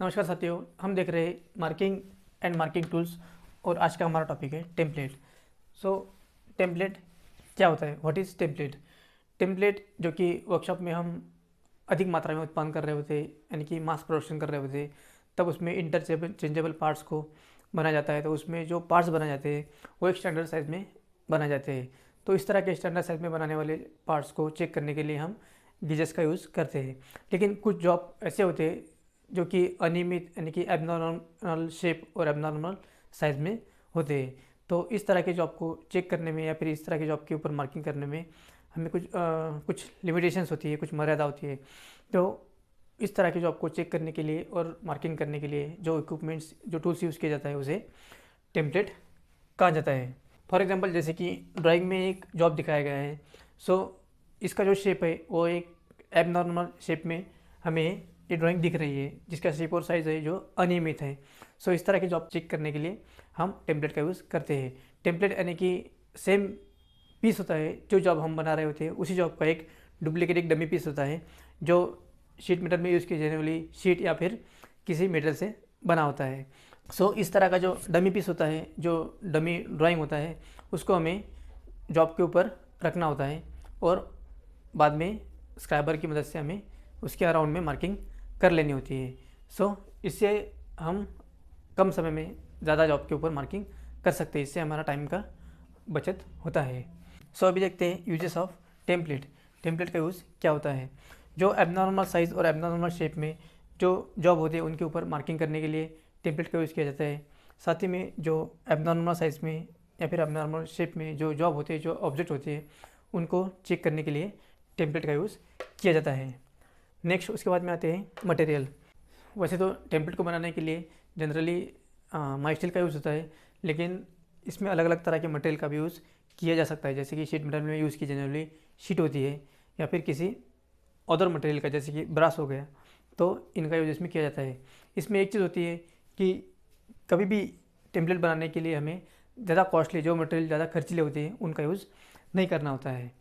नमस्कार साथियों, हम देख रहे हैं मार्किंग एंड मार्किंग टूल्स और आज का हमारा टॉपिक है टेम्पलेट। सो टेम्पलेट क्या होता है? What is template? टेम्पलेट जो कि वर्कशॉप में हम अधिक मात्रा में उत्पन्न कर रहे होते, यानी कि मास प्रोडक्शन कर रहे होते, तब उसमें इंटरचेंजेबल पार्ट्स को बनाया जाता है। तो उसमें जो पार्ट्स बनाए जाते हैं वो एक स्टैंडर्ड साइज़ में बनाए जाते हैं। तो इस तरह के स्टैंडर्ड साइज़ में बनाने वाले पार्ट्स को चेक करने के लिए हम गेजेस का यूज़ करते हैं। लेकिन कुछ जॉब ऐसे होते हैं जो कि अनियमित, यानी कि एबनॉर्मल शेप और एबनॉर्मल साइज़ में होते हैं। तो इस तरह के जॉब को चेक करने में या फिर इस तरह के जॉब के ऊपर मार्किंग करने में हमें कुछ लिमिटेशंस होती है, कुछ मर्यादा होती है। तो इस तरह के जॉब को चेक करने के लिए और मार्किंग करने के लिए जो इक्विपमेंट्स, जो टूल्स यूज़ किया जाता है उसे टेम्पलेट कहा जाता है। फॉर एग्जांपल, जैसे कि ड्राइंग में एक जॉब दिखाया गया है। सो इसका जो शेप है वो एक एबनॉर्मल शेप में हमें ये ड्राइंग दिख रही है, जिसका शेप और साइज़ है जो अनियमित है। सो इस तरह के जॉब चेक करने के लिए हम टेम्पलेट का यूज़ करते हैं। टेम्पलेट यानी कि सेम पीस होता है, जो जॉब हम बना रहे होते हैं उसी जॉब का एक डुप्लीकेट, एक डमी पीस होता है जो शीट मेटल में यूज़ की जाने वाली शीट या फिर किसी मेटल से बना होता है। सो इस तरह का जो डमी पीस होता है, जो डमी ड्राइंग होता है, उसको हमें जॉब के ऊपर रखना होता है और बाद में स्क्रैबर की मदद से हमें उसके अराउंड में मार्किंग कर लेनी होती है। सो इससे हम कम समय में ज़्यादा जॉब के ऊपर मार्किंग कर सकते हैं। इससे हमारा टाइम का बचत होता है। सो अभी देखते हैं यूजेस ऑफ टेम्पलेट। टेम्पलेट का यूज़ क्या होता है? जो एबनॉर्मल साइज़ और एबनॉर्मल शेप में जो जॉब होते हैं उनके ऊपर मार्किंग करने के लिए टेम्पलेट का यूज़ किया जाता है। साथ ही में जो एबनॉर्मल साइज़ में या फिर एबनॉर्मल शेप में जो जॉब होते हैं, जो ऑब्जेक्ट होते हैं, उनको चेक करने के लिए टेम्पलेट का यूज़ किया जाता है। नेक्स्ट, उसके बाद में आते हैं मटेरियल। वैसे तो टेम्पलेट को बनाने के लिए जनरली माई स्टील का यूज़ होता है, लेकिन इसमें अलग अलग तरह के मटेरियल का भी यूज़ किया जा सकता है। जैसे कि शीट मेटल में यूज़ की जाने वाली शीट होती है, या फिर किसी अदर मटेरियल का, जैसे कि ब्रास हो गया, तो इनका यूज़ इसमें किया जाता है। इसमें एक चीज़ होती है कि कभी भी टेम्पलेट बनाने के लिए हमें ज़्यादा कॉस्टली, जो मटेरियल ज़्यादा खर्चीले होते हैं, उनका यूज़ नहीं करना होता है।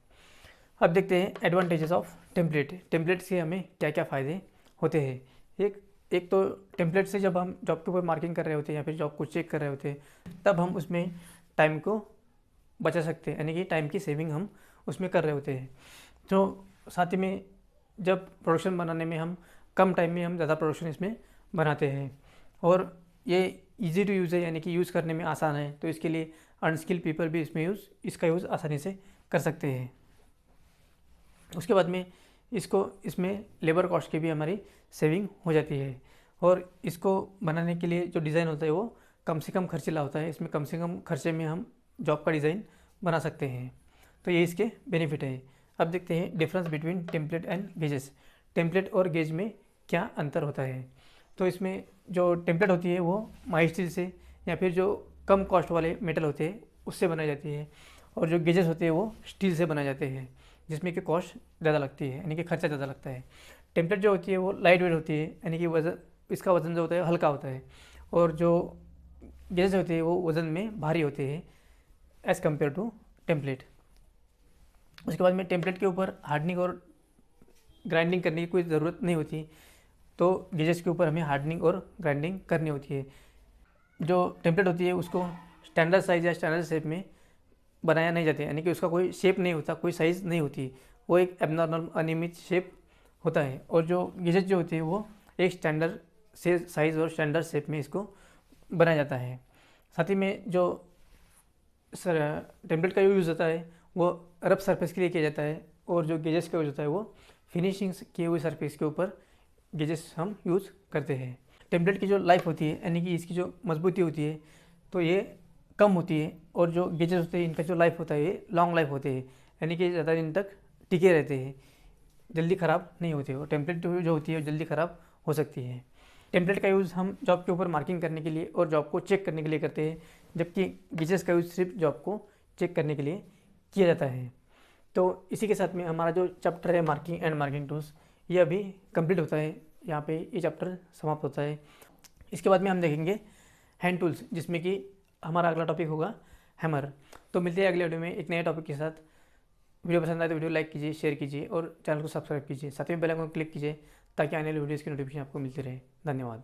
अब देखते हैं एडवांटेजेस ऑफ टेम्पलेट। टेम्पलेट से हमें क्या क्या फ़ायदे होते हैं। एक तो टेम्पलेट से जब हम जॉब के ऊपर मार्किंग कर रहे होते हैं या फिर जॉब को चेक कर रहे होते हैं, तब हम उसमें टाइम को बचा सकते हैं, यानी कि टाइम की सेविंग हम उसमें कर रहे होते हैं। तो साथ ही में जब प्रोडक्शन बनाने में हम कम टाइम में हम ज़्यादा प्रोडक्शन इसमें बनाते हैं, और ये इजी टू यूज़ है, यानी कि यूज़ करने में आसान है। तो इसके लिए अनस्किल्ड पीपल भी इसका यूज़ आसानी से कर सकते हैं। उसके बाद में इसमें लेबर कॉस्ट की भी हमारी सेविंग हो जाती है, और इसको बनाने के लिए जो डिज़ाइन होता है वो कम से कम खर्चीला होता है। इसमें कम से कम खर्चे में हम जॉब का डिज़ाइन बना सकते हैं। तो ये इसके बेनिफिट है। अब देखते हैं difference between template and gauges. Template और गेज में क्या अंतर होता है? तो इसमें जो टेम्पलेट होती है वो माई स्टील से या फिर जो कम कॉस्ट वाले मेटल होते हैं उससे बनाई जाती है, और जो गेजेस होते हैं वो स्टील से बनाए जाते हैं, जिसमें कि कॉस्ट ज़्यादा लगती है, यानी कि खर्चा ज़्यादा लगता है। टेम्पलेट जो होती है वो लाइट वेट होती है, यानी कि इसका वज़न जो होता है हल्का होता है, और जो गेजेस होती है वो वज़न में भारी होते हैं एज़ कम्पेयर टू टेम्पलेट। उसके बाद में टेम्पलेट के ऊपर हार्डनिंग और ग्राइंडिंग करने की कोई ज़रूरत नहीं होती, तो गेजेस के ऊपर हमें हार्डनिंग और ग्राइंडिंग करनी होती है। जो टेम्पलेट होती है उसको स्टैंडर्ड साइज़ या स्टैंडर्ड शेप में बनाया नहीं जाता, यानी कि उसका कोई शेप नहीं होता, कोई साइज़ नहीं होती, वो एक एबनॉर्मल अनियमित शेप होता है। और जो गेजेस जो होती है वो एक स्टैंडर्ड से साइज़ और स्टैंडर्ड शेप में इसको बनाया जाता है। साथ ही में जो टेम्पलेट का यूज़ होता है वो रफ सरफेस के लिए किया जाता है, और जो गेजेस का यूज़ होता है वो फिनिशिंग किए हुए सरफेस के ऊपर गेजेस हम यूज़ करते हैं। टेम्पलेट की जो लाइफ होती है, यानी कि इसकी जो मजबूती होती है, तो ये कम होती है, और जो गेजेस होते हैं इनका जो लाइफ होता है ये लॉन्ग लाइफ होते हैं, यानी कि ज़्यादा दिन तक टिके रहते हैं, जल्दी ख़राब नहीं होते। और टेम्पलेट जो होती है वो जल्दी ख़राब हो सकती है। टेम्पलेट का यूज़ हम जॉब के ऊपर मार्किंग करने के लिए और जॉब को चेक करने के लिए करते हैं, जबकि गेजेस का यूज़ सिर्फ जॉब को चेक करने के लिए किया जाता है। तो इसी के साथ में हमारा जो चैप्टर है मार्किंग एंड मार्किंग टूल्स, ये अभी कंप्लीट होता है। यहाँ पे ये चैप्टर समाप्त होता है। इसके बाद में हम देखेंगे हैंड टूल्स, जिसमें कि हमारा अगला टॉपिक होगा हैमर। तो मिलते हैं अगले वीडियो में एक नए टॉपिक के साथ। वीडियो पसंद आए तो वीडियो लाइक कीजिए, शेयर कीजिए और चैनल को सब्सक्राइब कीजिए। साथ में बेल आइकन क्लिक कीजिए ताकि आने वाली वीडियोज़ की नोटिफिकेशन आपको मिलती रहे। धन्यवाद।